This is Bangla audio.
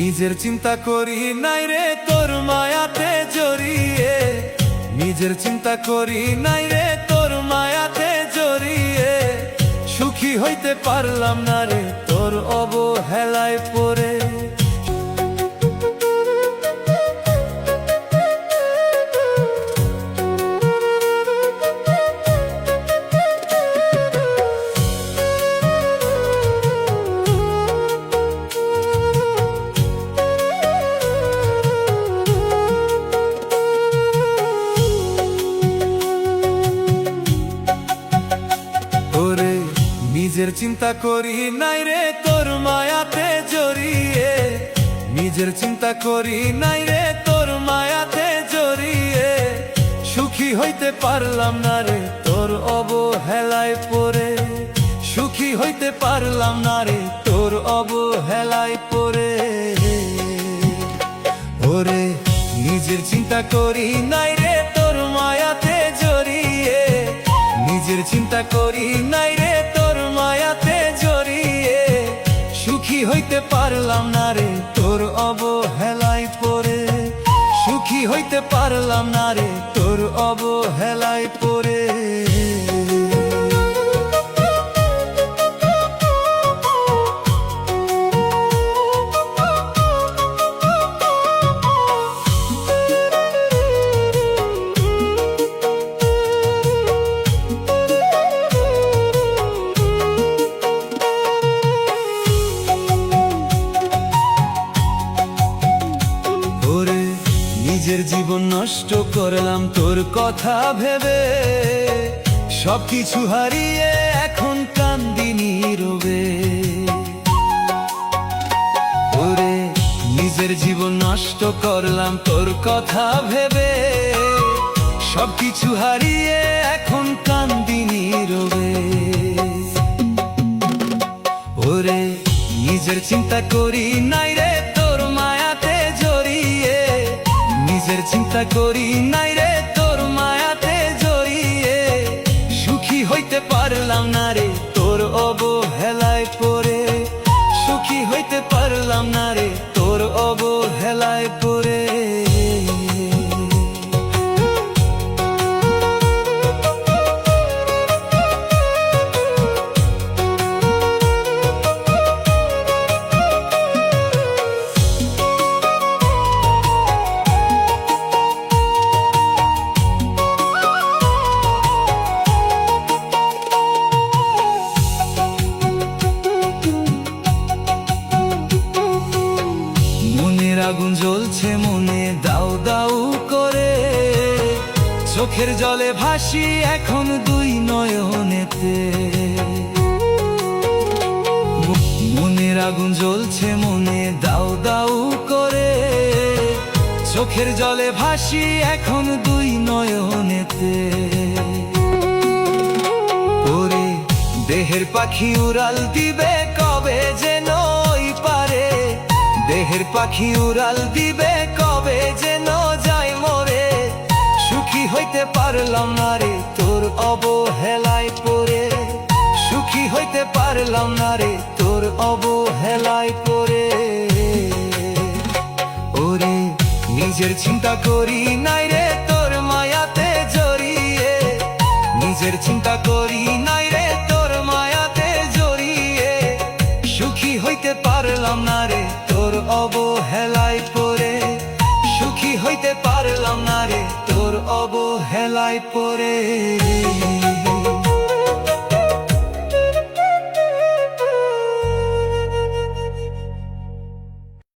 নিজের চিন্তা করি নাই রে তোর মায়াতে জড়িয়ে, নিজের চিন্তা করি নাই রে তোর মায়াতে জড়িয়ে, সুখী হইতে পারলাম না রে তোর অবহেলায় পড়ে। নিজের চিন্তা করি নাই রে তোর মায়াতে জড়িয়ে, নিজের চিন্তা করি নাই রে তোর মায়াতে জড়িয়ে, সুখী হইতে পারলাম না রে তোর অবহেলায় পড়ে, সুখী হইতে পারলাম না রে তোর অবহেলায় পড়ে। ওরে নিজের চিন্তা করি নাই রে তোর মায়াতে জড়িয়ে, নিজের চিন্তা করি নাই রে তোর মায়াতে জড়িয়ে, সুখী হইতে পারলাম না রে তোর অবহেলায় পড়ে, সুখী হইতে পারলাম না রে তোর অবহেলায় পড়ে। নিজের জীবন নষ্ট করলাম তোর কথা ভেবে, সবকিছু হারিয়ে এখন কান্দি নীরবে। ওরে নিজের জীবন নষ্ট করলাম তোর কথা ভেবে, সবকিছু হারিয়ে এখন কান্দি নীরবে। ওরে নিজের চিন্তা করি নাই রে তোর মায়াতে জড়িয়ে, নিজের চিন্তা করি নাই রে তোর মায়াতে জড়িয়ে, সুখী হইতে পারলাম না রে তোর অবহেলায় পড়ে, সুখী হইতে পারলাম না রে তোর অবহেলায় পড়ে। আগুন জ্বলছে মনে দাউ দাউ করে, চোখের জলে ভাসি এখন দুই নয়নেতে। মনের আগুন জ্বলছে মনে দাউ দাউ করে, চোখের জলে ভাসি এখন দুই নয়নেতে। ওরে দেহের পাখি উড়াল দিবে কবে যেন ওই পারে, দেহের পাখি উড়াল দিবে কবে যেন যাই মরে, সুখী হইতে পারলাম না রে তোর অবহেলায় পড়ে, সুখী হইতে পারলাম না রে তোর অবহেলায় পড়ে। ওরে নিজের চিন্তা করি নাই রে তোর মায়াতে জড়িয়ে, নিজের চিন্তা করি নাই রে তোর মায়াতে জড়িয়ে, সুখী হইতে পারলাম না রে তোর অবহেলায় পড়ে, সুখী হইতে পারলাম না রে তোর অবহেলায় পড়ে।